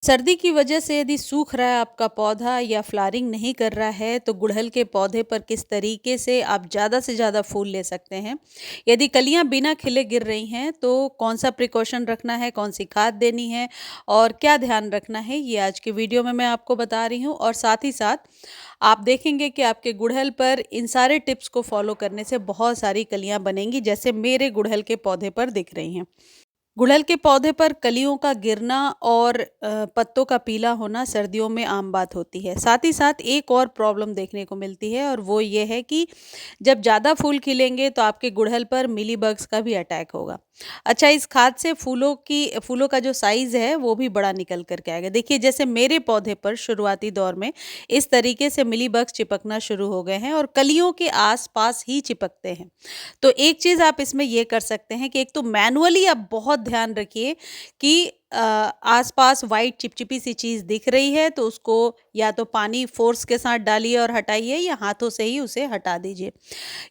सर्दी की वजह से यदि सूख रहा है आपका पौधा या फ्लावरिंग नहीं कर रहा है तो गुड़हल के पौधे पर किस तरीके से आप ज़्यादा से ज़्यादा फूल ले सकते हैं। यदि कलियां बिना खिले गिर रही हैं तो कौन सा प्रिकॉशन रखना है, कौन सी खाद देनी है और क्या ध्यान रखना है, ये आज के वीडियो में मैं आपको बता रही हूँ। और साथ ही साथ आप देखेंगे कि आपके गुड़हल पर इन सारे टिप्स को फॉलो करने से बहुत सारी कलियां बनेंगी, जैसे मेरे गुड़हल के पौधे पर दिख रही हैं। गुड़हल के पौधे पर कलियों का गिरना और पत्तों का पीला होना सर्दियों में आम बात होती है। साथ ही साथ एक और प्रॉब्लम देखने को मिलती है और वो ये है कि जब ज़्यादा फूल खिलेंगे तो आपके गुड़हल पर मिली बग्स का भी अटैक होगा। अच्छा, इस खाद से फूलों का जो साइज़ है वो भी बड़ा निकल कर के आएगा। देखिए, जैसे मेरे पौधे पर शुरुआती दौर में इस तरीके से मिली बग्स चिपकना शुरू हो गए हैं और कलियों के आस-पास ही चिपकते हैं। तो एक चीज़ आप इसमें ये कर सकते हैं कि एक तो मैनुअली आप बहुत ध्यान रखिए कि आसपास वाइट चिपचिपी सी चीज़ दिख रही है तो उसको या तो पानी फोर्स के साथ डालिए और हटाइए या हाथों से ही उसे हटा दीजिए।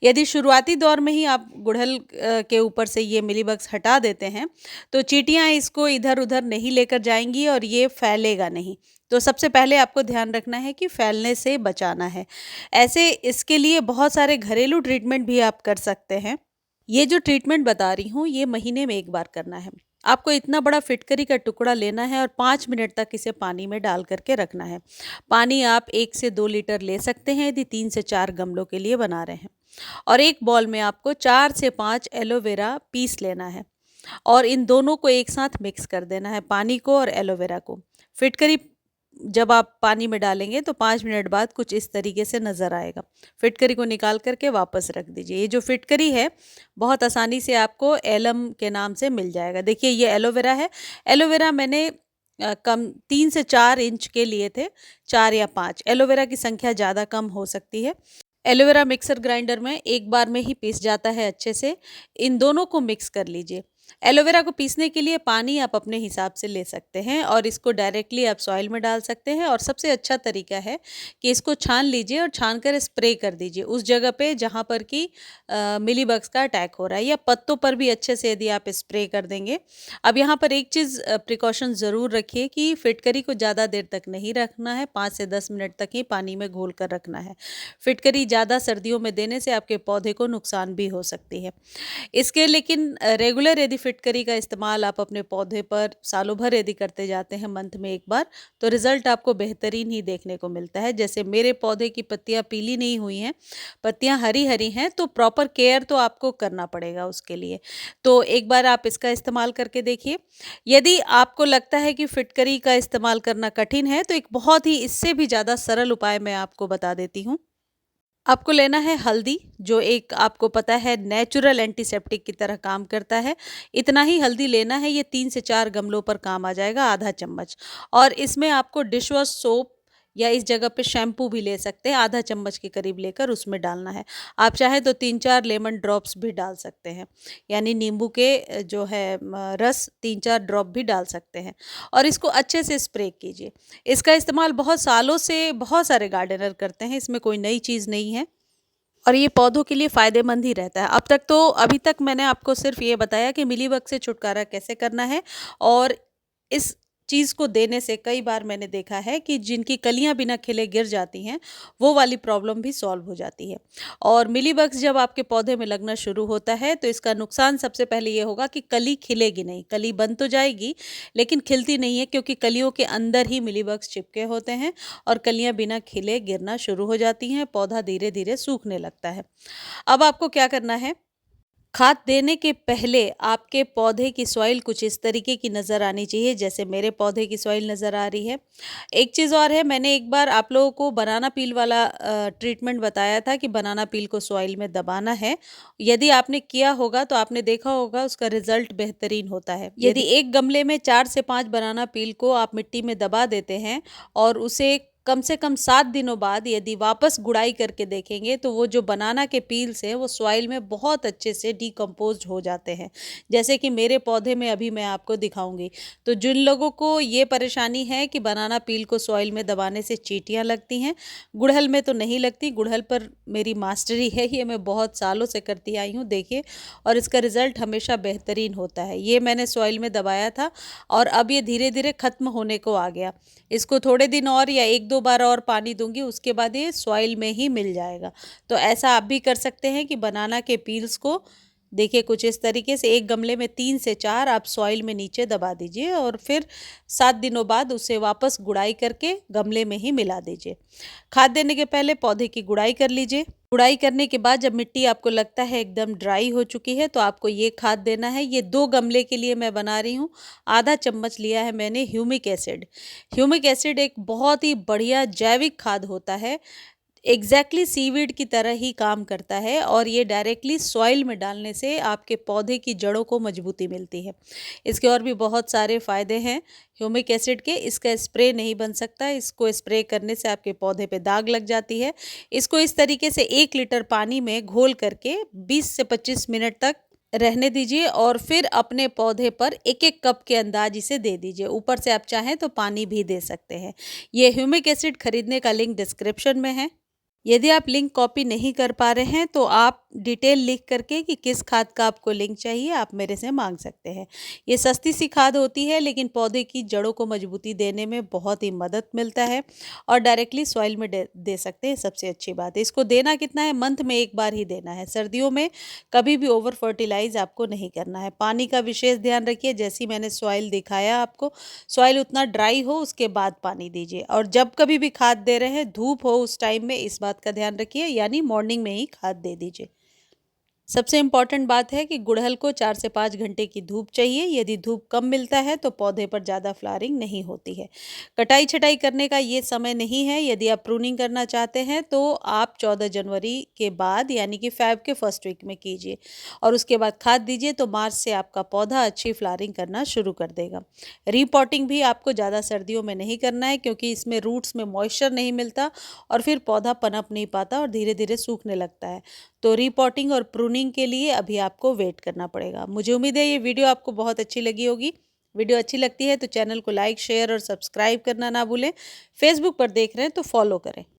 यदि शुरुआती दौर में ही आप गुड़हल के ऊपर से ये मिलीबग्स हटा देते हैं तो चींटियाँ इसको इधर-उधर नहीं लेकर जाएँगी और ये फैलेगा नहीं। तो सबसे पहले आपको ध्यान रखना है कि फैलने से बचाना है। ऐसे इसके लिए बहुत सारे घरेलू ट्रीटमेंट भी आप कर सकते हैं। ये जो ट्रीटमेंट बता रही हूँ ये महीने में 1 बार करना है। आपको इतना बड़ा फिटकरी का टुकड़ा लेना है और 5 मिनट तक इसे पानी में डाल कर के रखना है। पानी आप 1 से 2 लीटर ले सकते हैं यदि 3 से 4 गमलों के लिए बना रहे हैं। और एक बॉल में आपको 4 से 5 एलोवेरा पीस लेना है और इन दोनों को एक साथ मिक्स कर देना है, पानी को और एलोवेरा को। फिटकरी जब आप पानी में डालेंगे तो 5 मिनट बाद कुछ इस तरीके से नज़र आएगा। फिटकरी को निकाल कर के वापस रख दीजिए। ये जो फिटकरी है बहुत आसानी से आपको एलम के नाम से मिल जाएगा। देखिए, ये एलोवेरा है। एलोवेरा मैंने कम 3 से 4 इंच के लिए थे, 4 या 5। एलोवेरा की संख्या ज़्यादा कम हो सकती है। एलोवेरा मिक्सर ग्राइंडर में एक बार में ही पीस जाता है अच्छे से। इन दोनों को मिक्स कर लीजिए। एलोवेरा को पीसने के लिए पानी आप अपने हिसाब से ले सकते हैं और इसको डायरेक्टली आप सॉइल में डाल सकते हैं और सबसे अच्छा तरीका है कि इसको छान लीजिए और छान कर स्प्रे कर दीजिए उस जगह पे जहाँ पर कि मिलीबग्स का अटैक हो रहा है, या पत्तों पर भी अच्छे से यदि आप स्प्रे कर देंगे। अब यहाँ पर एक चीज़ प्रिकॉशन ज़रूर रखिए कि फिटकरी को ज़्यादा देर तक नहीं रखना है, 5 से 10 मिनट तक ही पानी में घोल कर रखना है। फिटकरी ज़्यादा सर्दियों में देने से आपके पौधे को नुकसान भी हो सकती है। इसके लेकिन रेगुलर यदि फिटकरी का इस्तेमाल आप अपने पौधे पर सालों भर यदि करते जाते हैं मंथ में 1 बार, तो रिज़ल्ट आपको बेहतरीन ही देखने को मिलता है। जैसे मेरे पौधे की पत्तियाँ पीली नहीं हुई हैं, पत्तियाँ हरी-हरी हैं, तो प्रॉपर केयर तो आपको करना पड़ेगा उसके लिए। तो एक बार आप इसका इस्तेमाल करके देखिए। यदि आपको लगता है कि फिटकरी का इस्तेमाल करना कठिन है, तो एक बहुत ही इससे भी ज़्यादा सरल उपाय मैं आपको बता देती हूँ। आपको लेना है हल्दी, जो एक आपको पता है नेचुरल एंटीसेप्टिक की तरह काम करता है। इतना ही हल्दी लेना है, ये 3 से 4 गमलों पर काम आ जाएगा, आधा चम्मच। और इसमें आपको डिश वॉश सोप या इस जगह पे शैम्पू भी ले सकते हैं, आधा चम्मच के करीब लेकर उसमें डालना है। आप चाहें तो 3-4 लेमन ड्रॉप्स भी डाल सकते हैं, यानी नींबू के जो है रस 3-4 ड्रॉप भी डाल सकते हैं और इसको अच्छे से स्प्रे कीजिए। इसका इस्तेमाल बहुत सालों से बहुत सारे गार्डनर करते हैं, इसमें कोई नई चीज़ नहीं है और ये पौधों के लिए फ़ायदेमंद ही रहता है। अभी तक मैंने आपको सिर्फ़ ये बताया कि मिलीबग से छुटकारा कैसे करना है, और इस चीज़ को देने से कई बार मैंने देखा है कि जिनकी कलियाँ बिना खिले गिर जाती हैं, वो वाली प्रॉब्लम भी सॉल्व हो जाती है। और मिलीबग्स जब आपके पौधे में लगना शुरू होता है, तो इसका नुकसान सबसे पहले ये होगा कि कली खिलेगी नहीं। कली बन तो जाएगी, लेकिन खिलती नहीं है, क्योंकि कलियों के अंदर ही मिलीबग्स चिपके होते हैं और कलियाँ बिना खिले गिरना शुरू हो जाती हैं, पौधा धीरे-धीरे सूखने लगता है। अब आपको क्या करना है, खाद देने के पहले आपके पौधे की सॉइल कुछ इस तरीके की नज़र आनी चाहिए, जैसे मेरे पौधे की सॉइल नज़र आ रही है। एक चीज़ और है, मैंने एक बार आप लोगों को बनाना पील वाला ट्रीटमेंट बताया था कि बनाना पील को सॉइल में दबाना है। यदि आपने किया होगा तो आपने देखा होगा उसका रिज़ल्ट बेहतरीन होता है। यदि एक गमले में 4 से 5 बनाना पील को आप मिट्टी में दबा देते हैं और उसे कम से कम 7 दिनों बाद यदि वापस गुड़ाई करके देखेंगे तो वो जो बनाना के पील्स हैं वो सॉइल में बहुत अच्छे से डिकम्पोज्ड हो जाते हैं, जैसे कि मेरे पौधे में अभी मैं आपको दिखाऊंगी। तो जिन लोगों को ये परेशानी है कि बनाना पील को सॉइल में दबाने से चींटियां लगती हैं, गुड़हल में तो नहीं लगती। गुड़हल पर मेरी मास्टरी है, ये मैं बहुत सालों से करती आई हूँ, देखिए। और इसका रिज़ल्ट हमेशा बेहतरीन होता है। ये मैंने सॉइल में दबाया था और अब ये धीरे धीरे ख़त्म होने को आ गया। इसको थोड़े दिन और या 1-2 बार और पानी दूंगी, उसके बाद ये सॉइल में ही मिल जाएगा। तो ऐसा आप भी कर सकते हैं कि बनाना के पील्स को देखिए कुछ इस तरीके से एक गमले में 3 से 4 आप सॉइल में नीचे दबा दीजिए और फिर 7 दिनों बाद उसे वापस गुड़ाई करके गमले में ही मिला दीजिए। खाद देने के पहले पौधे की गुड़ाई कर लीजिए। गुड़ाई करने के बाद जब मिट्टी आपको लगता है एकदम ड्राई हो चुकी है तो आपको ये खाद देना है। ये 2 गमले के लिए मैं बना रही हूँ। आधा चम्मच लिया है मैंने ह्यूमिक एसिड। ह्यूमिक एसिड एक बहुत ही बढ़िया जैविक खाद होता है, एग्जैक्टली सीवीड की तरह ही काम करता है और ये डायरेक्टली सॉइल में डालने से आपके पौधे की जड़ों को मजबूती मिलती है। इसके और भी बहुत सारे फ़ायदे हैं ह्यूमिक एसिड के। इसका स्प्रे नहीं बन सकता, इसको स्प्रे करने से आपके पौधे पे दाग लग जाती है। इसको इस तरीके से 1 लीटर पानी में घोल करके 20 से 25 मिनट तक रहने दीजिए और फिर अपने पौधे पर 1-1 कप के अंदाज इसे दे दीजिए। ऊपर से आप चाहें तो पानी भी दे सकते हैं। ये ह्यूमिक एसिड खरीदने का लिंक डिस्क्रिप्शन में है। यदि आप लिंक कॉपी नहीं कर पा रहे हैं तो आप डिटेल लिख करके कि किस खाद का आपको लिंक चाहिए आप मेरे से मांग सकते हैं। ये सस्ती सी खाद होती है लेकिन पौधे की जड़ों को मजबूती देने में बहुत ही मदद मिलता है और डायरेक्टली सॉइल में दे सकते हैं। सबसे अच्छी बात है, इसको देना कितना है, मंथ में 1 बार ही देना है। सर्दियों में कभी भी ओवर फर्टिलाइज आपको नहीं करना है। पानी का विशेष ध्यान रखिए, जैसी मैंने सॉइल दिखाया आपको, सॉइल उतना ड्राई हो उसके बाद पानी दीजिए। और जब कभी भी खाद दे रहे हैं धूप हो उस टाइम में इस बात का ध्यान रखिए, यानी मॉर्निंग में ही खाद दे दीजिए। सबसे इम्पॉर्टेंट बात है कि गुड़हल को 4 से 5 घंटे की धूप चाहिए। यदि धूप कम मिलता है तो पौधे पर ज़्यादा फ्लावरिंग नहीं होती है। कटाई छटाई करने का ये समय नहीं है। यदि आप प्रूनिंग करना चाहते हैं तो आप 14 जनवरी के बाद यानी कि फ़ेब के फर्स्ट वीक में कीजिए और उसके बाद खाद दीजिए तो मार्च से आपका पौधा अच्छी फ्लावरिंग करना शुरू कर देगा। रीपॉटिंग भी आपको ज़्यादा सर्दियों में नहीं करना है क्योंकि इसमें रूट्स में मॉइस्चर नहीं मिलता और फिर पौधा पनप नहीं पाता और धीरे धीरे सूखने लगता है। तो रीपॉटिंग और प्रूनिंग के लिए अभी आपको वेट करना पड़ेगा। मुझे उम्मीद है ये वीडियो आपको बहुत अच्छी लगी होगी। वीडियो अच्छी लगती है तो चैनल को लाइक शेयर और सब्सक्राइब करना ना भूलें। फेसबुक पर देख रहे हैं तो फॉलो करें।